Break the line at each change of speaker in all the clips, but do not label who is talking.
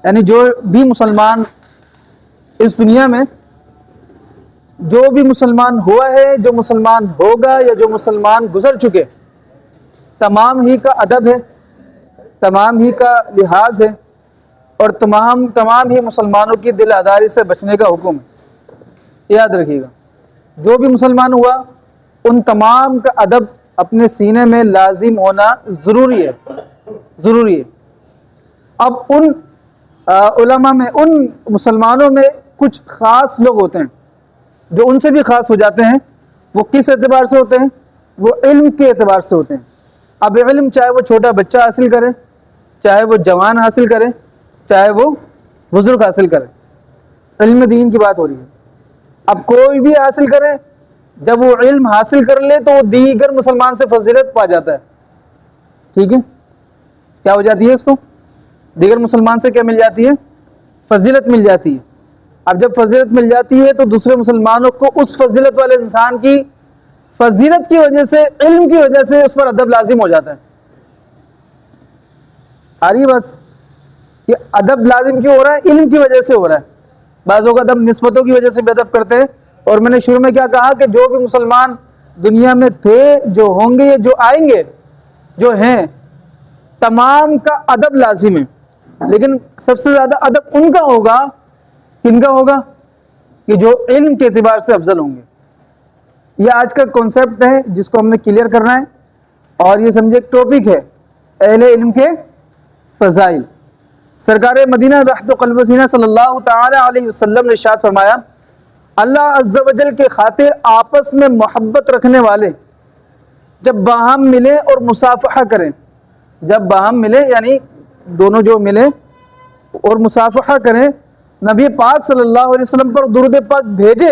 یعنی جو بھی مسلمان اس دنیا میں جو بھی مسلمان ہوا ہے، جو مسلمان ہوگا یا جو مسلمان گزر چکے، تمام ہی کا ادب ہے، تمام ہی کا لحاظ ہے، اور تمام ہی مسلمانوں کی دل آزاری سے بچنے کا حکم ہے۔ یاد رکھیے گا، جو بھی مسلمان ہوا ان تمام کا ادب اپنے سینے میں لازم ہونا ضروری ہے، ضروری ہے۔ اب ان علماء میں، ان مسلمانوں میں کچھ خاص لوگ ہوتے ہیں جو ان سے بھی خاص ہو جاتے ہیں۔ وہ کس اعتبار سے ہوتے ہیں؟ وہ علم کے اعتبار سے ہوتے ہیں۔ اب علم چاہے وہ چھوٹا بچہ حاصل کرے، چاہے وہ جوان حاصل کرے، چاہے وہ بزرگ حاصل کرے، علم دین کی بات ہو رہی ہے۔ اب کوئی بھی حاصل کرے، جب وہ علم حاصل کر لے تو وہ دیگر مسلمان سے فضیلت پا جاتا ہے۔ ٹھیک ہے، کیا ہو جاتی ہے اس کو؟ دیگر مسلمان سے کیا مل جاتی ہے؟ فضیلت مل جاتی ہے۔ اب جب فضیلت مل جاتی ہے تو دوسرے مسلمانوں کو اس فضیلت والے انسان کی فضیلت کی وجہ سے، علم کی وجہ سے اس پر ادب لازم ہو جاتا ہے۔ آ رہی بات کہ ادب لازم کیوں ہو رہا ہے؟ علم کی وجہ سے ہو رہا ہے۔ بعضوں کا ادب نسبتوں کی وجہ سے بھی ادب کرتے ہیں، اور میں نے شروع میں کیا کہا کہ جو بھی مسلمان دنیا میں تھے، جو ہوں گے، جو آئیں گے، جو ہیں، تمام کا ادب لازم ہے۔ لیکن سب سے زیادہ ادب ان کا ہوگا، کن کا ہوگا؟ کہ جو علم کے اعتبار سے افضل ہوں گے۔ یہ آج کا کنسیپٹ ہے جس کو ہم نے کلیئر کرنا ہے، اور یہ سمجھے ایک ٹاپک ہے اہل علم کے فضائل۔ سرکار مدینہ رحمت و قلب و سینہ صلی اللہ تعالی علیہ وسلم نے ارشاد فرمایا، اللہ عز و جل کے خاطر آپس میں محبت رکھنے والے جب باہم ملیں اور مصافحہ کریں، جب باہم ملے یعنی دونوں جو ملیں اور مصافحہ کریں، نبی پاک صلی اللہ علیہ وسلم پر درود پاک بھیجے،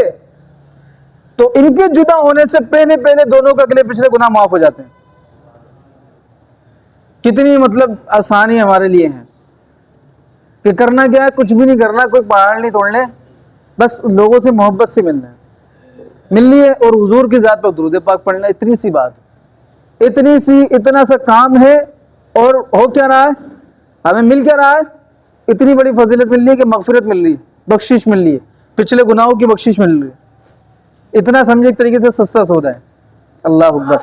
تو ان کے جدا ہونے سے پہلے پہلے دونوں کے اگلے پچھلے گناہ معاف ہو جاتے ہیں۔ کتنی آسانی ہمارے لیے ہے کہ کرنا کیا ہے؟ کچھ بھی نہیں کرنا، کوئی پہاڑ نہیں توڑنے، بس لوگوں سے محبت سے ملنا ہے، ملنی ہے اور حضور کی ذات پر درود پاک پڑھنا ہے۔ اتنی سی بات، اتنا سا کام ہے، اور ہو کیا رہا ہے؟ ہمیں مل کیا رہا ہے؟ اتنی بڑی فضیلت مل رہی ہے کہ مغفرت مل رہی ہے، بخشش مل رہی ہے، پچھلے گناہوں کی بخشش مل رہی ہے۔ اتنا سمجھے ایک طریقے سے سستا سودا ہے۔ اللہ اکبر۔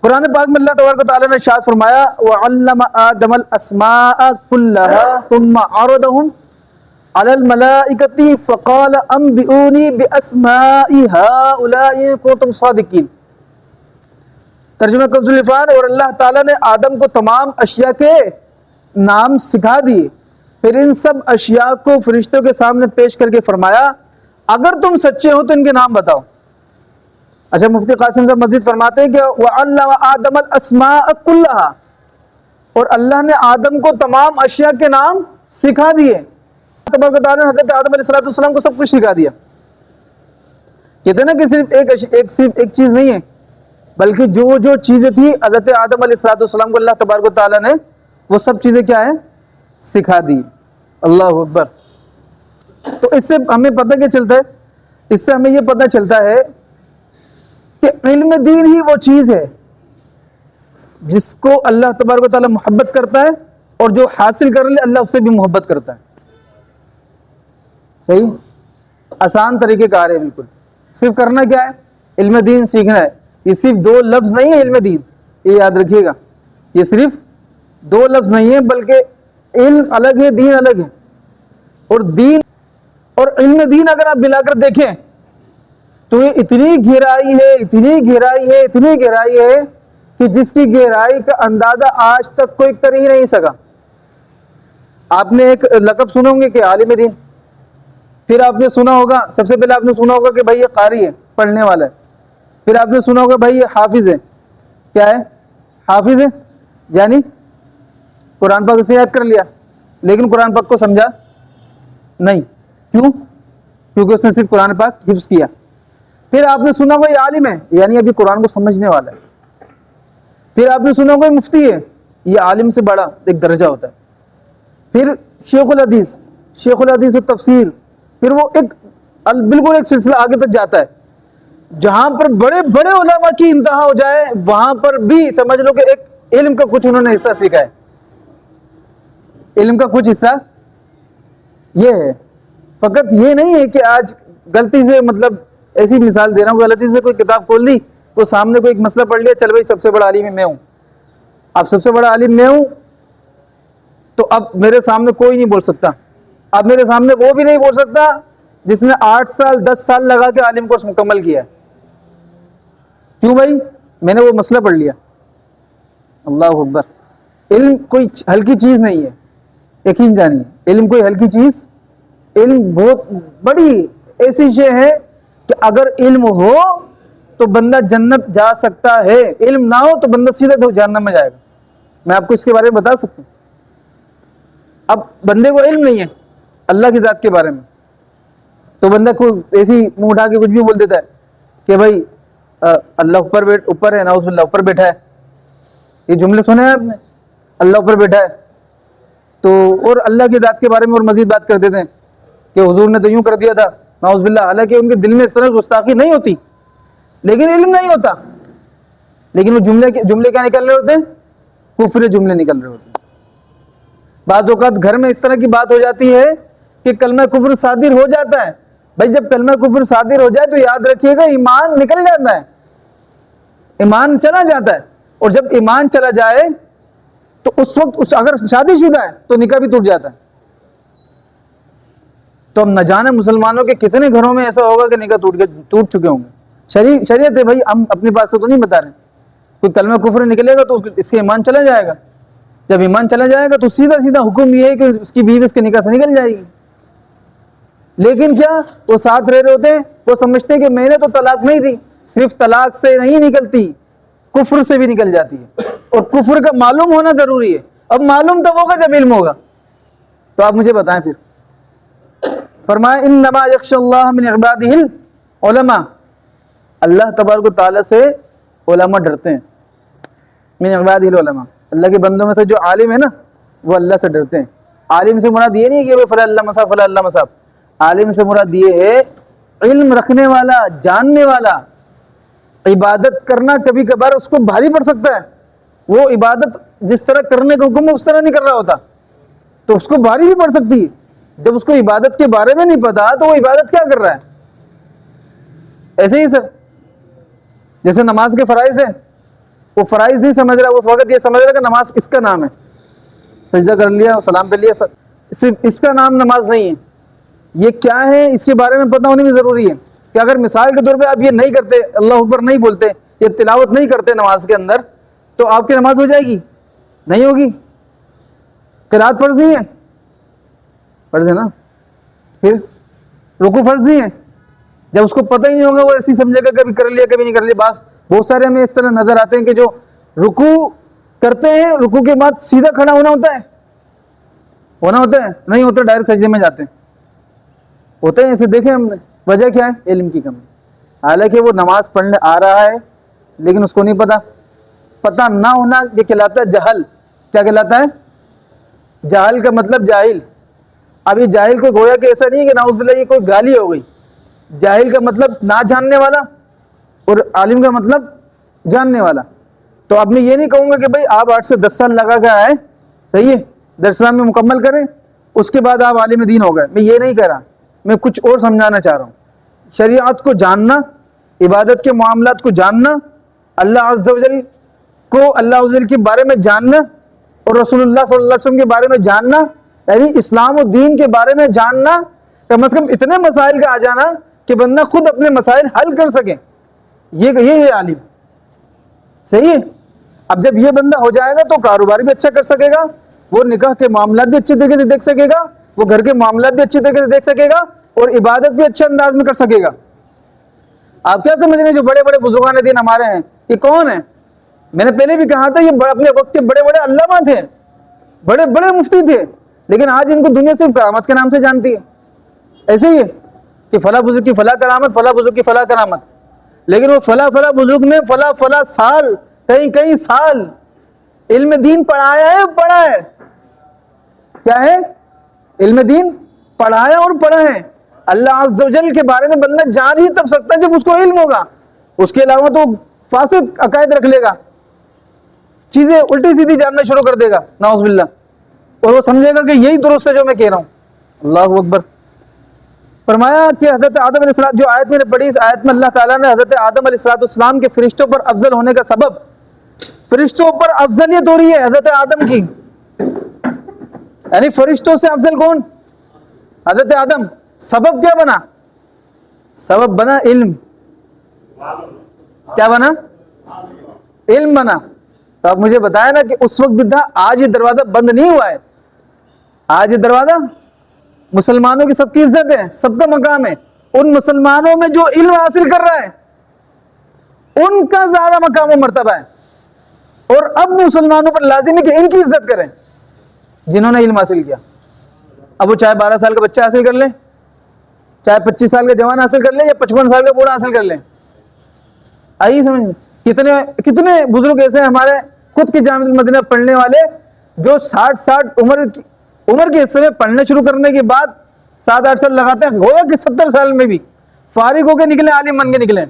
قرآن پاک میں اللہ تبارک و تعالیٰ نے ارشاد فرمایا، وَعَلَّمَ آدَمَ الْأَسْمَاءَ كُلَّهَا ثُمَّ عَرَضَهُمْ عَلَى الْمَلَائِكَةِ فَقَالَ أَنبِئُونِي بِأَسْمَاءِ هَؤُلَاءِ إِن كُنتُمْ صَادِقِينَ۔ ترجمہ کنز العرفان، اور اللہ تعالیٰ نے آدم کو تمام اشیاء کے نام سکھا دیے، پھر ان سب اشیاء کو فرشتوں کے سامنے پیش کر کے فرمایا، اگر تم سچے ہو تو ان کے نام بتاؤ۔ اچھا، مفتی قاسم صاحب مزید فرماتے ہیں کہ وَعَلَّمَ آدَمَ الْأَسْمَاءَ كُلَّهَا، اور اللہ نے آدم کو تمام اشیاء کے نام سکھا دیے۔ تبارک و تعالیٰ نے حضرت آدم علیہ السلام کو سب کچھ سکھا دیا۔ کہتے ہیں نا کہ صرف ایک چیز نہیں ہے، بلکہ جو چیزیں تھی حضرت آدم علیہ السلام کو اللہ تبارک و تعالیٰ نے وہ سب چیزیں کیا ہیں؟ سکھا دی۔ اللہ اکبر۔ تو اس سے ہمیں پتہ کیا چلتا ہے؟ اس سے ہمیں یہ پتہ چلتا ہے کہ علم دین ہی وہ چیز ہے جس کو اللہ تبارک و تعالیٰ محبت کرتا ہے، اور جو حاصل کر لے اللہ اس سے بھی محبت کرتا ہے۔ صحیح، آسان طریقے کار ہے بالکل۔ صرف کرنا کیا ہے؟ علم دین سیکھنا ہے۔ یہ صرف دو لفظ نہیں ہے علم دین، یہ یاد رکھیے گا، یہ صرف دو لفظ نہیں ہے، بلکہ علم الگ ہے، دین الگ ہے۔ اور دین اور علم دین اگر آپ ملا کر دیکھیں تو یہ اتنی گہرائی ہے، اتنی گہرائی ہے، اتنی گہرائی ہے کہ جس کی گہرائی کا اندازہ آج تک کوئی کر ہی نہیں سکا۔ آپ نے ایک لقب سنے ہوں گے کہ عالم دین، پھر آپ نے سنا ہوگا، سب سے پہلے آپ نے سنا ہوگا کہ بھائی یہ قاری ہے، پڑھنے والا ہے، پھر آپ نے سنا ہوگا بھائی یہ حافظ ہے۔ کیا ہے؟ حافظ ہے، یعنی قرآن پاک سے یاد کر لیا، لیکن قرآن پاک کو سمجھا نہیں۔ کیوں؟ کیونکہ اس نے صرف قرآن پاک حفظ کیا۔ پھر آپ نے سنا ہوگا یہ عالم ہے، یعنی ابھی قرآن کو سمجھنے والا ہے۔ پھر آپ نے سنا ہوگا یہ مفتی ہے، یہ عالم سے بڑا ایک درجہ ہوتا ہے۔ پھر شیخ الحدیث، شیخ الحدیث التفسیر، پھر وہ بالکل ایک سلسلہ آگے تک جاتا ہے، جہاں پر بڑے بڑے علماء کی انتہا ہو جائے وہاں پر بھی سمجھ لو کہ ایک علم کا کچھ انہوں نے حصہ سیکھا ہے، علم کا کچھ حصہ یہ ہے. فقط یہ نہیں ہے کہ آج غلطی سے, مطلب ایسی مثال دے رہا ہوں, غلطی سے کوئی کتاب کھول دی, وہ سامنے کوئی ایک مسئلہ پڑھ لیا, چل بھائی سب سے بڑا عالم میں ہوں, اب سب سے بڑا عالم میں ہوں تو اب میرے سامنے کوئی نہیں بول سکتا. اب میرے سامنے وہ بھی نہیں بول سکتا جس نے 8 سال 10 سال لگا کے عالم کو مکمل کیا ہے. کیوں بھائی؟ میں نے وہ مسئلہ پڑھ لیا. اللہ اکبر. علم کوئی ہلکی چیز نہیں ہے, یقین جانیے, علم کوئی ہلکی چیز, علم بہت بڑی ایسی شے ہے کہ اگر علم ہو تو بندہ جنت جا سکتا ہے, علم نہ ہو تو بندہ سیدھا جہنم میں جائے گا. میں آپ کو اس کے بارے میں بتا سکتا ہوں. اب بندے کو علم نہیں ہے اللہ کی ذات کے بارے میں, تو بندہ کو ایسی منہ اٹھا کے کچھ بھی بول دیتا ہے کہ بھائی اللہ اوپر ہے, نعوذ باللہ اوپر بیٹھا ہے. یہ جملے سنے ہیں آپ نے, اللہ اوپر بیٹھا ہے. تو اور اللہ کی ذات کے بارے میں اور مزید بات کر دیتے ہیں کہ حضور نے تو یوں کر دیا تھا, نعوذ باللہ. حالانکہ ان کے دل میں اس طرح گستاخی نہیں ہوتی, لیکن علم نہیں ہوتا, لیکن وہ جملے کیا نکل رہے ہوتے ہیں؟ کفر جملے نکل رہے ہوتے ہیں. بعض اوقات گھر میں اس طرح کی بات ہو جاتی ہے کہ کلمہ کفر صادر ہو جاتا ہے. بھائی جب کلمہ کفر صادر ہو جائے تو یاد رکھیے گا ایمان نکل جاتا ہے, ایمان چلا جاتا ہے. اور جب ایمان چلا جائے تو اس وقت اگر شادی شدہ ہے تو نکاح بھی ٹوٹ جاتا ہے. تو ہم نہ جانے مسلمانوں کے کتنے گھروں میں ایسا ہوگا کہ نکاح ٹوٹ چکے ہوں گے. شریعت ہے بھائی, ہم اپنے پاس سے تو نہیں بتا رہے. کوئی کلمہ کفر نکلے گا تو اس کے ایمان چلا جائے گا. جب ایمان چلا جائے گا تو سیدھا حکم یہ ہے کہ اس کی بیوی اس کے نکاح سے نکل جائے گی. لیکن کیا وہ ساتھ رہ رہے ہوتے ہیں, وہ سمجھتے ہیں کہ میں نے تو طلاق نہیں دی. صرف طلاق سے نہیں نکلتی, کفر سے بھی نکل جاتی ہے, اور کفر کا معلوم ہونا ضروری ہے. اب معلوم تو ہوگا جب علم ہوگا. تو آپ مجھے بتائیں پھر. فرمایا انما یخشی اللہ من عبادہ العلماء, اللہ تبارک و تعالی سے علماء ڈرتے ہیں. من عبادہ العلماء, اللہ کے بندوں میں سے جو عالم ہے نا وہ اللہ سے ڈرتے ہیں. عالم سے مراد یہ نہیں کہ فلاں علامہ صاحب فلاں علامہ صاحب. عالم سے مراد یہ ہے علم رکھنے والا, جاننے والا. عبادت کرنا کبھی کبھار اس کو بھاری پڑ سکتا ہے, وہ عبادت جس طرح کرنے کا حکم ہے اس طرح نہیں کر رہا ہوتا, تو اس کو بھاری بھی پڑ سکتی ہے. جب اس کو عبادت کے بارے میں نہیں پتا تو وہ عبادت کیا کر رہا ہے. ایسے ہی سر, جیسے نماز کے فرائض ہیں, وہ فرائض نہیں سمجھ رہا, وہ وقت یہ سمجھ رہا کہ نماز اس کا نام ہے, سجدہ کر لیا سلام پہ لیا, صرف اس کا نام نماز نہیں ہے. یہ کیا ہے اس کے بارے میں پتہ ہونے بھی ضروری ہے کہ اگر مثال کے طور پہ آپ یہ نہیں کرتے, اللہ اکبر نہیں بولتے, یہ تلاوت نہیں کرتے نماز کے اندر, تو آپ کی نماز ہو جائے گی؟ نہیں ہوگی. قرات فرض نہیں ہے؟ فرض ہے نا. پھر رکوع فرض نہیں ہے؟ جب اس کو پتہ ہی نہیں ہوگا وہ ایسی سمجھے گا کبھی کر لیا کبھی نہیں کر لیا. بہت سارے ہمیں اس طرح نظر آتے ہیں کہ جو رکوع کرتے ہیں, رکوع کے بعد سیدھا کھڑا ہونا ہوتا ہے نہیں ہوتا, ڈائریکٹ سجدے میں جاتے ہیں. ہوتے ہیں ایسے, دیکھیں ہم نے. وجہ کیا ہے؟ علم کی کمی. حالانکہ وہ نماز پڑھنے آ رہا ہے لیکن اس کو نہیں پتا. پتہ نہ ہونا یہ کہلاتا ہے جہل. کیا کہلاتا ہے؟ جہل کا مطلب جاہل. اب یہ جاہل کو گویا کہ ایسا نہیں ہے کہ نعوذ باللہ یہ کوئی گالی ہو گئی. جاہل کا مطلب نہ جاننے والا, اور عالم کا مطلب جاننے والا. تو اب میں یہ نہیں کہوں گا کہ بھائی آپ 8 سے 10 سال لگا کے آئے, صحیح ہے, درس میں مکمل کریں, اس کے بعد آپ عالم دین ہو گئے. میں یہ نہیں کہہ رہا, میں کچھ اور سمجھانا چاہ رہا ہوں. شریعت کو جاننا, عبادت کے معاملات کو جاننا, اللہ عز و جل کو اللہ عز و جل کے بارے میں جاننا, اور رسول اللہ صلی اللہ علیہ وسلم کے بارے میں جاننا, یعنی اسلام و دین کے بارے میں جاننا, کم از کم اتنے مسائل کا آ جانا کہ بندہ خود اپنے مسائل حل کر سکے. یہ ہے عالم. صحیح ہے. اب جب یہ بندہ ہو جائے گا تو کاروبار بھی اچھا کر سکے گا, وہ نکاح کے معاملات بھی اچھے طریقے سے دیکھ سکے گا, وہ گھر کے معاملات بھی اچھے طریقے سے دیکھ سکے گا, اور عبادت بھی اچھے انداز میں کر سکے گا. آپ کیا سمجھ رہے ہیں جو بڑے بڑے بزرگان دین ہمارے ہیں یہ کون ہیں؟ میں نے پہلے بھی کہا تھا یہ اپنے وقت کے بڑے بڑے علامہ تھے, بڑے بڑے مفتی تھے, لیکن آج ان کو دنیا صرف کرامت کے نام سے جانتی ہے. ایسے ہی ہے کہ فلاں بزرگ کی فلاں کرامت, فلاں بزرگ کی فلاں کرامت, لیکن وہ فلاں بزرگ نے فلاں سال, کئی سال علم دین پڑھایا ہے. کیا ہے؟ علم دین پڑھایا اور پڑھا ہے. اللہ عز و جل کے بارے میں بندہ جان ہی تب سکتا ہے جب اس کو علم ہوگا. اس کے علاوہ تو فاسد عقائد رکھ لے گا, چیزیں الٹی سیدھی جاننا شروع کر دے گا, نعوذ باللہ, اور وہ سمجھے گا کہ یہی درست ہے جو میں کہہ رہا ہوں. اللہ اکبر. فرمایا کہ حضرت آدم علیہ السلام, جو آیت میں نے پڑھی, اس آیت میں اللہ تعالیٰ نے حضرت آدم علیہ السلام کے فرشتوں پر افضل ہونے کا سبب, فرشتوں پر افضلیت ہو رہی ہے حضرت آدم کی, یعنی فرشتوں سے افضل کون؟ حضرت آدم. سبب کیا بنا؟ سبب بنا علم. کیا بنا؟ علم بنا. تو آپ مجھے بتایا نا کہ اس وقت بھی تھا, آج یہ دروازہ بند نہیں ہوا ہے. آج یہ دروازہ, مسلمانوں کی سب کی عزت ہے, سب کا مقام ہے. ان مسلمانوں میں جو علم حاصل کر رہا ہے ان کا زیادہ مقام و مرتبہ ہے, اور اب مسلمانوں پر لازم ہے کہ ان کی عزت کریں جنہوں نے علم حاصل کیا. اب وہ چاہے 12 سال کا بچہ حاصل کر لیں, چاہے 25 سال کا جوان حاصل کر لیں, یا 55 سال کا بوڑھا حاصل کر لیں. آئیے سمجھ میں, کتنے بزرگ ایسے ہیں ہمارے خود کی جامعہ المدینہ پڑھنے والے جو 60 عمر کے حصے میں پڑھنے شروع کرنے کے بعد 7-8 سال لگاتے ہیں, ہوگا کہ 70 سال میں بھی فارغ ہو کے نکلے, عالم بن کے نکلے,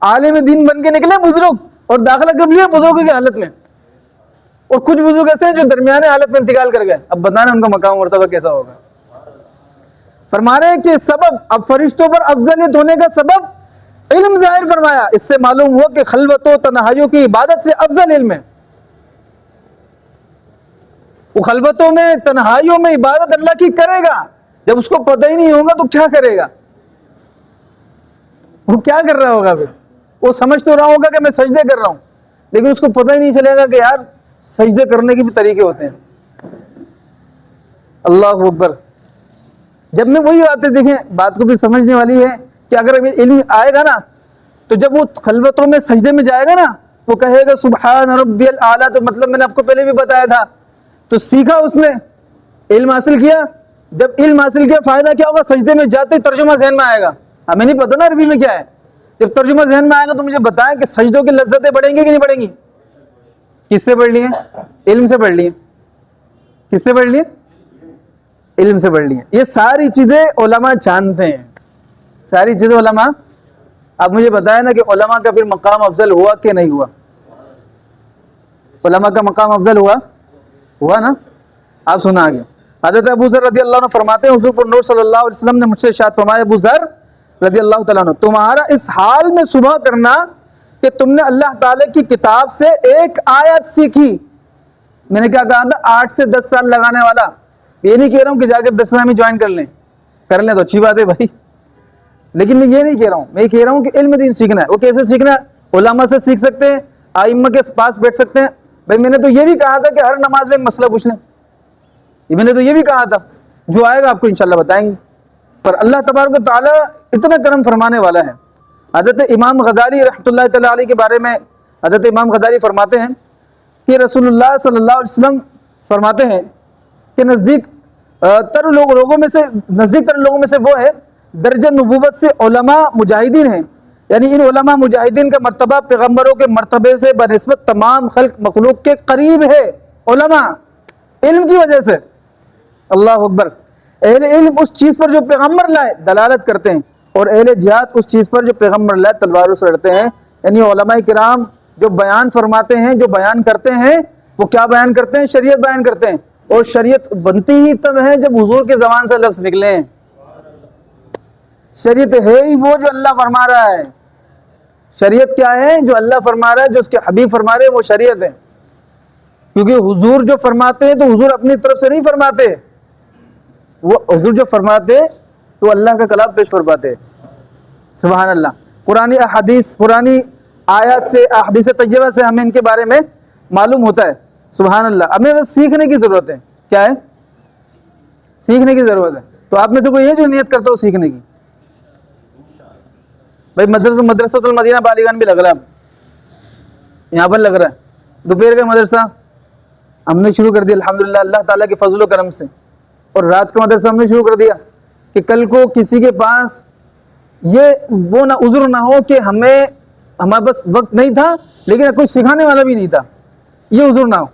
عالم دین بن کے نکلے بزرگ, اور داخلہ کب لیا بزرگوں کی حالت میں. اور کچھ بزرگ ایسے ہیں جو درمیانے حالت میں انتقال کر گئے. اب بتانا ان کا مقام مرتبہ کیسا ہوگا. فرما رہے ہیں کہ سبب, اب فرشتوں پر افضلیت ہونے کا سبب علم ظاہر فرمایا. اس سے معلوم ہوا کہ خلوت و تنہائیوں کی عبادت سے افضل علم ہے. وہ خلوتوں میں, تنہائیوں میں عبادت اللہ کی کرے گا, جب اس کو پتہ ہی نہیں ہوگا تو کیا کرے گا, وہ کیا کر رہا ہوگا. پھر وہ سمجھ تو رہا ہوگا کہ میں سجدے کر رہا ہوں, لیکن اس کو پتہ ہی نہیں چلے گا کہ یار سجدے کرنے کے بھی طریقے ہوتے ہیں. اللہ اکبر. جب میں وہی باتیں دیکھیں, بات کو بھی سمجھنے والی ہے کہ اگر علم آئے گا نا تو جب وہ خلوتوں میں سجدے میں جائے گا نا, وہ کہے گا سبحان ربی الاعلیٰ. تو مطلب میں نے آپ کو پہلے بھی بتایا تھا, تو سیکھا اس نے, علم حاصل کیا. جب علم حاصل کیا فائدہ کیا ہوگا؟ سجدے میں جاتے ہی ترجمہ ذہن میں آئے گا. ہمیں نہیں پتہ نا عربی میں کیا ہے. جب ترجمہ ذہن میں آئے گا تو مجھے بتائیں کہ سجدوں کی لذتیں بڑھیں گی کہ نہیں بڑھیں گی؟ کس سے بڑھ لی ہیں؟ علم سے بڑھ لی ہیں. کس سے بڑھ لی ہیں؟ علم سے بڑھ لی ہیں. یہ ساری چیزیں علماء جانتے ہیں, ساری چیزیں علماء. اب مجھے بتایا نا کہ علماء کا پھر مقام افضل ہوا کہ نہیں ہوا؟ علماء کا مقام افضل ہوا نا. آپ سنا آگے. حضرت ابو ذر رضی اللہ عنہ فرماتے ہیں حضور پر نور صلی اللہ علیہ وسلم نے مجھ سے ارشاد فرمایا, ابو ذر رضی اللہ تعالیٰ عنہ, تمہارا اس حال میں صبح کرنا کہ تم نے اللہ تعالی کی کتاب سے ایک آیت سیکھی. میں نے کیا کہا تھا؟ 8 سے 10 سال لگانے والا. یہ نہیں کہہ رہا ہوں کہ جا کے 10 میں جوائن کر لیں تو اچھی بات ہے بھائی, لیکن میں یہ نہیں کہہ رہا ہوں. میں یہ کہہ رہا ہوں کہ علم دین سیکھنا ہے. وہ کیسے سیکھنا ہے؟ علماء سے سیکھ سکتے ہیں, ائمہ کے پاس بیٹھ سکتے ہیں. بھائی میں نے تو یہ بھی کہا تھا کہ ہر نماز میں ایک مسئلہ پوچھ لیں, میں نے تو یہ بھی کہا تھا. جو آئے گا آپ کو انشاءاللہ بتائیں گے. پر اللہ تبارک و تعالیٰ اتنا کرم فرمانے والا ہے. حضرت امام غزالی رحمۃ اللہ تعالیٰ علیہ کے بارے میں حضرت امام غزالی فرماتے ہیں کہ رسول اللہ صلی اللہ علیہ وسلم فرماتے ہیں کہ نزدیک تر لوگوں میں سے وہ ہے درجہ نبوت سے علماء مجاہدین ہیں. یعنی ان علماء مجاہدین کا مرتبہ پیغمبروں کے مرتبے سے بنسبت تمام خلق مخلوق کے قریب ہے. علماء علم کی وجہ سے. اللہ اکبر. اہل علم اس چیز پر جو پیغمبر لائے دلالت کرتے ہیں, اور اہل جہاد اس چیز پر جو پیغمبر لائے تلواروں سے لڑتے ہیں. یعنی علماء کرام جو بیان فرماتے ہیں, جو بیان کرتے ہیں, وہ کیا بیان کرتے ہیں؟ شریعت بیان کرتے ہیں. اور شریعت بنتی ہی تب ہے جب حضور کے زبان سے لفظ نکلے ہیں. شریعت ہے ہی وہ جو اللہ فرما رہا ہے. شریعت کیا ہے؟ جو اللہ فرما رہا ہے, جو اس کے حبیب فرما رہے ہیں, وہ شریعت ہے. کیونکہ حضور جو فرماتے ہیں تو حضور اپنی طرف سے نہیں فرماتے, وہ حضور جو فرماتے تو اللہ کا کلام پیش فرماتے. سبحان اللہ. قرآنی احادیث, قرآنی آیات سے, احادیث طیبہ سے ہمیں ان کے بارے میں معلوم ہوتا ہے. سبحان اللہ. ہمیں بس سیکھنے کی ضرورت ہے. کیا ہے؟ سیکھنے کی ضرورت ہے. تو آپ میں سے کوئی ہے جو نیت کرتا ہو سیکھنے کی؟ بھائی مدرسۃ المدینہ بالیگان بھی لگ رہا ہے, یہاں پر لگ رہا ہے. دوپہر کا مدرسہ ہم نے شروع کر دیا الحمدللہ اللہ تعالیٰ کے فضل و کرم سے. اور رات کا مدرسہ ہم نے شروع کر دیا کہ کل کو کسی کے پاس یہ وہ نہ عذر نہ ہو کہ ہمارے پاس وقت نہیں تھا لیکن کوئی سکھانے والا بھی نہیں تھا, یہ عذر نہ ہو.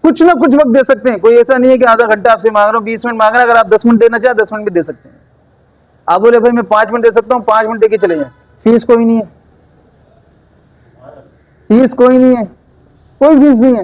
کچھ نہ کچھ وقت دے سکتے ہیں. کوئی ایسا نہیں ہے کہ آدھا گھنٹہ آپ سے مانگ رہا ہوں, 20 منٹ مانگ رہا ہے. اگر آپ 10 منٹ دینا چاہیں 10 منٹ بھی دے سکتے ہیں. آپ بولے بھائی میں 5 منٹ دے سکتا ہوں, 5 منٹ دے کے چلے جائیں. فیس کوئی نہیں ہے, فیس کوئی نہیں ہے, کوئی فیس نہیں ہے.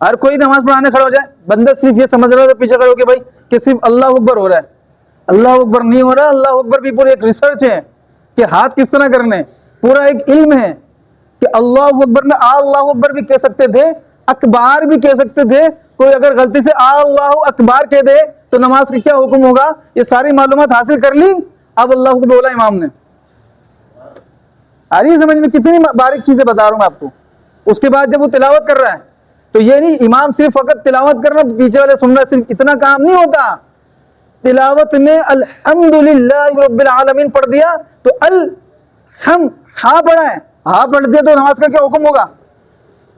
ہر کوئی نماز پڑھانے کھڑا ہو جائے, بندہ صرف یہ سمجھ رہا ہے تو پیچھے کھڑے ہو کہ بھائی کہ صرف اللہ اکبر ہو رہا ہے. اللہ اکبر نہیں ہو رہا, اللہ اکبر بھی پوری ایک ریسرچ ہے کہ ہاتھ کس طرح کرنے, پورا ایک علم ہے کہ اللہ اکبر میں اللہ اکبر بھی کہہ سکتے تھے, اکبار بھی کہہ سکتے تھے. کوئی اگر غلطی سے اللہ اکبار کہہ دے تو نماز کا کیا حکم ہوگا, یہ ساری معلومات حاصل کر لی, اب اللہ اکبر بولا امام نے. آ رہی ہے سمجھ میں؟ کتنی باریک چیزیں بتا رہا ہوں میں آپ کو. اس کے بعد جب وہ تلاوت کر رہا ہے تو یہ نہیں امام صرف فقط تلاوت کرنا, پیچھے والے سن رہا ہے, صرف اتنا کام نہیں ہوتا. تلاوت میں الحمدللہ رب العالمین پڑھ دیا تو الحم ہاں پڑھا ہے, ہاں پڑھ دیا تو نماز کا کیا حکم ہوگا,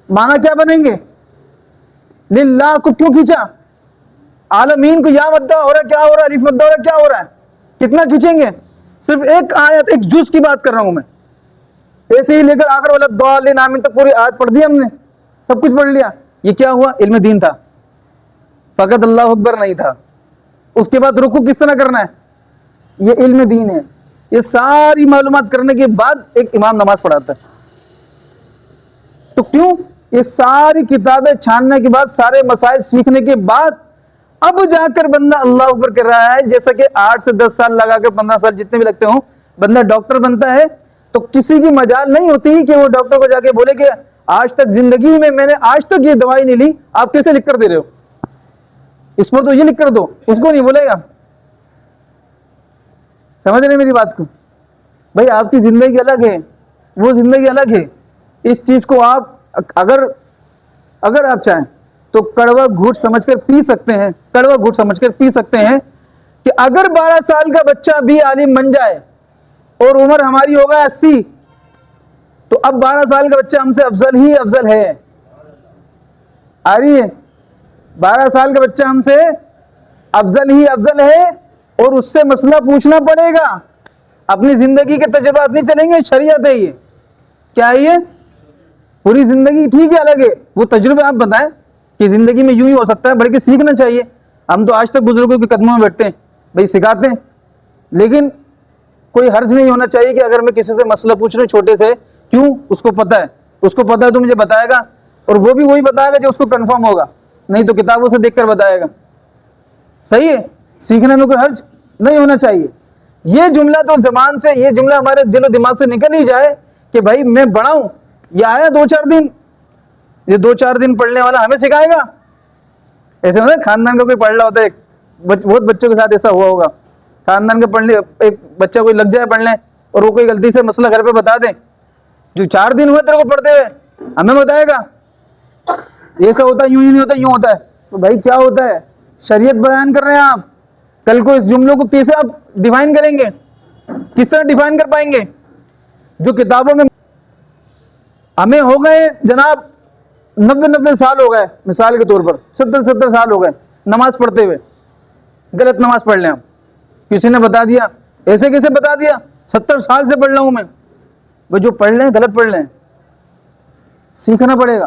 معنی کیا بنیں گے؟ للہ کو کیوں کھینچا, عالمین کو یا مدہ ہو رہا ہے, کیا ہو رہا ہے, الف مدہ ہو رہا ہے, کیا ہو رہا ہے, کتنا کھینچیں گے؟ صرف ایک آیت, ایک جز کی بات کر رہا ہوں میں. ایسے ہی لے کر آخر والا الضالین آمین تک پوری آیت پڑھ دی ہم نے, سب کچھ پڑھ لیا. یہ کیا ہوا؟ علم دین تھا, فقط اللہ اکبر نہیں تھا. اس کے بعد رکوع کس طرح کرنا ہے, یہ علم دین ہے. یہ ساری معلومات کرنے کے بعد ایک امام نماز پڑھاتا ہے. تو کیوں؟ یہ ساری کتابیں چھاننے کے بعد, سارے مسائل سیکھنے کے بعد اب جا کر بندہ اللہ اکبر کر رہا ہے. جیسا کہ 8 سے 10 سال لگا کے 15 سال جتنے بھی لگتے ہوں بندہ ڈاکٹر بنتا ہے, تو کسی کی مجال نہیں ہوتی کہ وہ ڈاکٹر کو جا کے بولے کہ آج تک زندگی میں نے آج تک یہ دوائی نہیں لی, آپ کیسے لکھ کر دے رہے ہو, اس پر تو یہ لکھ کر دو, اس کو نہیں بولے گا. سمجھ رہے میری بات کو؟ بھائی آپ کی زندگی الگ ہے, وہ زندگی الگ ہے. اس چیز کو آپ اگر آپ چاہیں تو کڑوا گھوٹ سمجھ کر پی سکتے ہیں, کڑوا گھوٹ سمجھ کر پی سکتے ہیں کہ اگر 12 سال کا بچہ بھی عالم بن جائے اور عمر ہماری ہوگا 80, تو اب 12 سال کا بچہ ہم سے افضل ہی افضل ہے. آ رہی ہے؟ 12 سال کا بچہ ہم سے افضل ہی افضل ہے, اور اس سے مسئلہ پوچھنا پڑے گا. اپنی زندگی کے تجربات نہیں چلیں گے, شریعت ہے یہ. کیا ہے یہ؟ پوری زندگی ٹھیک ہے الگ ہے, وہ تجربے آپ بتائیں کہ زندگی میں یوں ہی ہو سکتا ہے, بلکہ سیکھنا چاہیے. ہم تو آج تک بزرگوں کے قدموں میں بیٹھتے ہیں, بھائی سکھاتے ہیں, لیکن کوئی حرج نہیں ہونا چاہیے کہ اگر میں کسی سے مسئلہ پوچھ رہا ہوں چھوٹے سے, کیوں؟ اس کو پتہ ہے, اس کو پتہ ہے تو مجھے بتائے گا, اور وہ بھی وہی بتائے گا جو اس کو کنفرم ہوگا, نہیں تو کتابوں سے دیکھ کر بتائے گا. صحیح ہے؟ سیکھنے میں کوئی حرج نہیں ہونا چاہیے. یہ جملہ تو زبان سے, یہ جملہ ہمارے دل و دماغ سے نکل ہی جائے کہ بھائی میں بڑا ہوں, یہ آیا 2-4 دن, یہ 2-4 دن پڑھنے والا ہمیں سکھائے گا. ایسے ہوتا ہے خاندان کا کوئی پڑھ رہا ہوتا ہے, بہت بچوں کے ساتھ ایسا ہوا ہوگا, خاندان کے پڑھنے ایک بچہ کوئی لگ جائے پڑھنے, اور وہ کوئی غلطی سے مسئلہ گھر پہ بتا دیں, جو 4 دن ہوئے تیرے کو پڑھتے ہوئے, ہمیں بتائے گا ایسا ہوتا ہے, یوں ہی نہیں ہوتا, یوں ہوتا ہے. تو بھائی کیا ہوتا ہے؟ شریعت بیان کر رہے ہیں آپ, کل کو اس جملوں کو کیسے آپ ڈیفائن کریں گے, کس طرح ڈیفائن کر پائیں گے؟ جو کتابوں میں ہمیں ہو گئے جناب 90 سال ہو گئے, مثال کے طور پر 70 سال ہو گئے نماز پڑھتے ہوئے, غلط نماز پڑھ لیں آپ, کسی نے بتا دیا, ایسے کیسے بتا دیا, 70 سال سے پڑھ رہا ہوں میں. وہ جو پڑھ لیں غلط پڑھ لیں, سیکھنا پڑے گا.